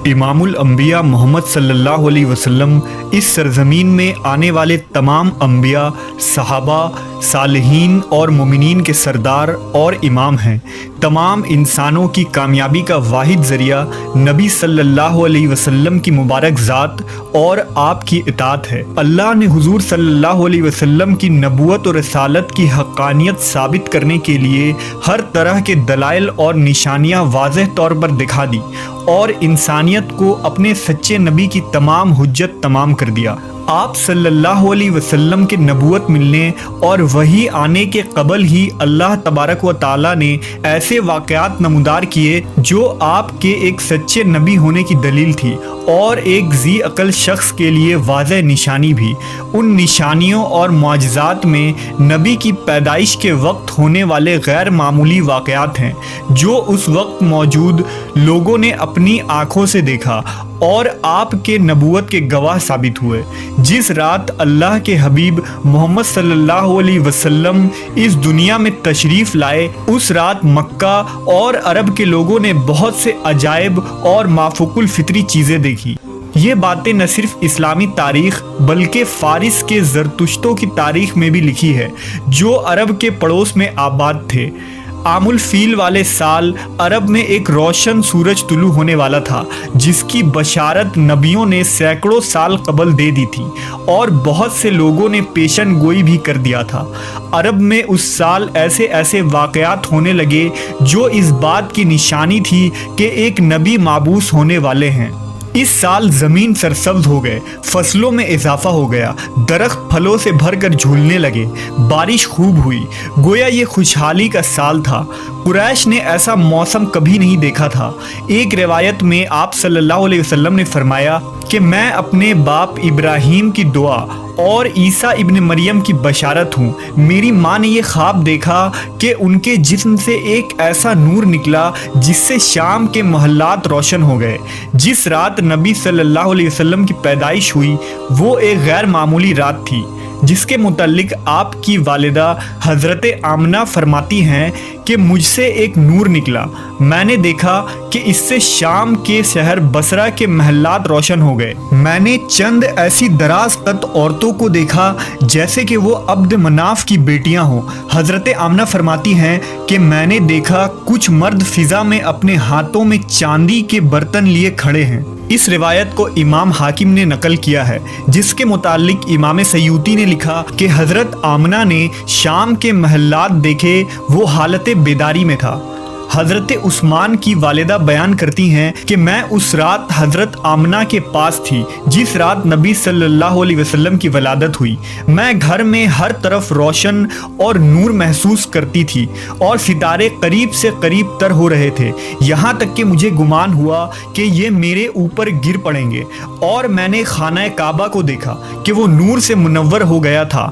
इमामुल अंबिया मोहम्मद सल्लल्लाहु अलैहि वसल्लम इस सरजमीन में आने वाले तमाम अंबिया, सहाबा, सालिहीन और मुमिनीन के सरदार और इमाम हैं। तमाम इंसानों की कामयाबी का वाहिद ज़रिया नबी सल्लल्लाहु अलैहि वसल्लम की मुबारक ज़ात और आपकी इताअत है। अल्लाह ने हुजूर सल्लल्लाहु अलैहि वसल्लम की नबूवत और रसालत की हक़ानियत साबित करने के लिए हर तरह के दलाइल और निशानियाँ वाज़ेह तौर पर दिखा दी और इंसानियत को अपने सच्चे नबी की तमाम हुज्जत तमाम कर दिया। आप सल्लल्लाहु अलैहि वसल्लम के नबूवत मिलने और वही आने के कबल ही अल्लाह तबारक व ताला ने ऐसे वाक़यात नमूदार किए जो आपके एक सच्चे नबी होने की दलील थी और एक ज़ी अक़ल शख्स के लिए वाज़ेह निशानी भी। उन निशानियों और मुआजिज़ात में नबी की पैदाइश के वक्त होने वाले गैर मामूली वाक़यात हैं जो उस वक्त मौजूद लोगों ने अपनी आँखों से देखा और आपके नबूवत के गवाह साबित हुए। जिस रात अल्लाह के हबीब मोहम्मद सल्लल्लाहु अलैहि वसल्लम इस दुनिया में तशरीफ़ लाए, उस रात मक्का और अरब के लोगों ने बहुत से अजायब और माफूकुल फितरी चीज़ें देखी। ये बातें न सिर्फ इस्लामी तारीख़ बल्कि फ़ारिस के ज़रतुश्तों की तारीख़ में भी लिखी है जो अरब के पड़ोस में आबाद थे। आमुल फील वाले साल अरब में एक रोशन सूरज तुलू होने वाला था जिसकी बशारत नबियों ने सैकड़ों साल कबल दे दी थी और बहुत से लोगों ने पेशन गोई भी कर दिया था। अरब में उस साल ऐसे ऐसे वाक़यात होने लगे जो इस बात की निशानी थी कि एक नबी माबूस होने वाले हैं। इस साल ज़मीन सरसब्ज़ हो गए, फसलों में इजाफा हो गया, दरख्त फलों से भरकर झूलने लगे, बारिश खूब हुई, गोया ये खुशहाली का साल था। कुरैश ने ऐसा मौसम कभी नहीं देखा था। एक रिवायत में आप सल्लल्लाहु अलैहि वसल्लम ने फरमाया कि मैं अपने बाप इब्राहीम की दुआ और ईसा इब्न मरियम की बशारत हूँ। मेरी माँ ने ये ख्वाब देखा कि उनके जिस्म से एक ऐसा नूर निकला जिससे शाम के महल्लात रोशन हो गए। जिस रात नबी सल्लल्लाहु अलैहि वसल्लम की पैदाइश हुई वो एक गैर मामूली रात थी जिसके मुतालिक आपकी वालिदा हज़रत आमना फरमाती हैं कि मुझसे एक नूर निकला। मैंने देखा कि इससे शाम के शहर बसरा के महल्लात रोशन हो गए। मैंने चंद ऐसी दराज कद औरतों को देखा जैसे कि वो अब्द मनाफ की बेटियां हों। हज़रत आमना फरमाती हैं कि मैंने देखा कुछ मर्द फ़िज़ा में अपने हाथों में चांदी के बर्तन लिए खड़े हैं। इस रिवायत को इमाम हाकिम ने नकल किया है जिसके मुतालिक इमाम सयूती ने लिखा कि हज़रत आमना ने शाम के महल्लात देखे, वो हालत बेदारी में था। हज़रत उस्मान की वालिदा बयान करती हैं कि मैं उस रात हज़रत आमना के पास थी जिस रात नबी सल्लल्लाहु अलैहि वसल्लम की वलादत हुई। मैं घर में हर तरफ रोशन और नूर महसूस करती थी और सितारे करीब से करीब तर हो रहे थे, यहाँ तक कि मुझे गुमान हुआ कि ये मेरे ऊपर गिर पड़ेंगे। और मैंने खाना काबा को देखा कि वो नूर से मुनव्वर हो गया था।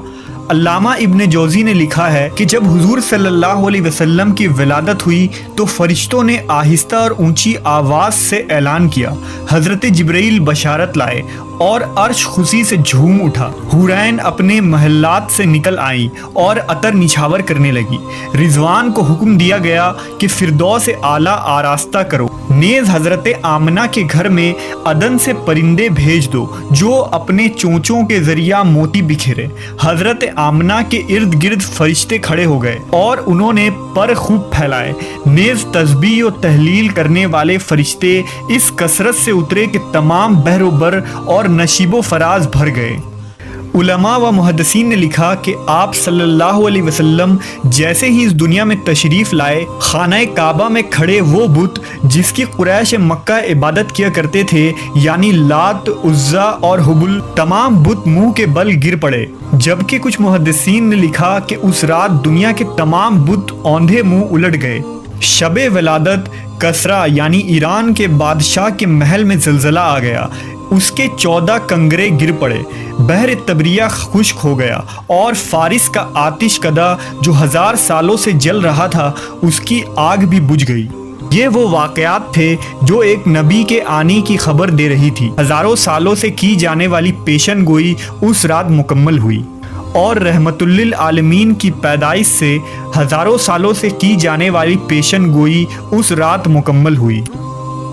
अल्लामा इब्न जौज़ी ने लिखा है कि जब हुजूर सल्लल्लाहु अलैहि वसल्लम की विलादत हुई तो फरिश्तों ने आहिस्ता और ऊंची आवाज़ से ऐलान किया, हज़रत जिब्रील बशारत लाए और अर्श खुशी से झूम उठा। हुरैन अपने महल्लात से निकल आई और अतर निछावर करने लगी। रिजवान को हुक्म दिया गया कि फिरदौस आला आरास्ता करो। नेज़ हज़रत आमना के घर में अदन से परिंदे भेज दो जो अपने चोंचों के ज़रिया मोती बिखेरे। हज़रत आमना के इर्द गिर्द फरिश्ते खड़े हो गए और उन्होंने पर खूब फैलाए। नेज़ तस्बीह और तहलील करने वाले फरिश्ते इस कसरत से उतरे कि तमाम बहरोबर और नशीबो फराज भर गए। उलमा व मुहद्दिसीन ने लिखा कि आप सल्लल्लाहु अलैहि वसल्लम जैसे ही इस दुनिया में तशरीफ़ लाए, खाना काबा में खड़े वो बुत जिसकी कुरैश मक्का इबादत किया करते थे यानी लात, उज़्ज़ा और हुबुल, तमाम बुत मुंह के बल गिर पड़े। जबकि कुछ मुहद्दिसीन ने लिखा कि उस रात दुनिया के तमाम बुत औंधे मुंह उलट गए। शबे वलादत कसरा यानी ईरान के बादशाह के महल में ज़लज़ला आ गया। उसके 14 कंगरे गिर पड़े, बहर तबरिया खुश्क हो गया और फारिस का आतिश कदा जो 1000 सालों से जल रहा था उसकी आग भी बुझ गई। ये वो वाक़यात थे जो एक नबी के आने की खबर दे रही थी। हज़ारों सालों से की जाने वाली पेशन गोई उस रात मुकम्मल हुई और रहमतुल्लिल आलमीन की पैदाइश से हज़ारों सालों से की जाने वाली पेशन गोई उस रात मुकम्मल हुई।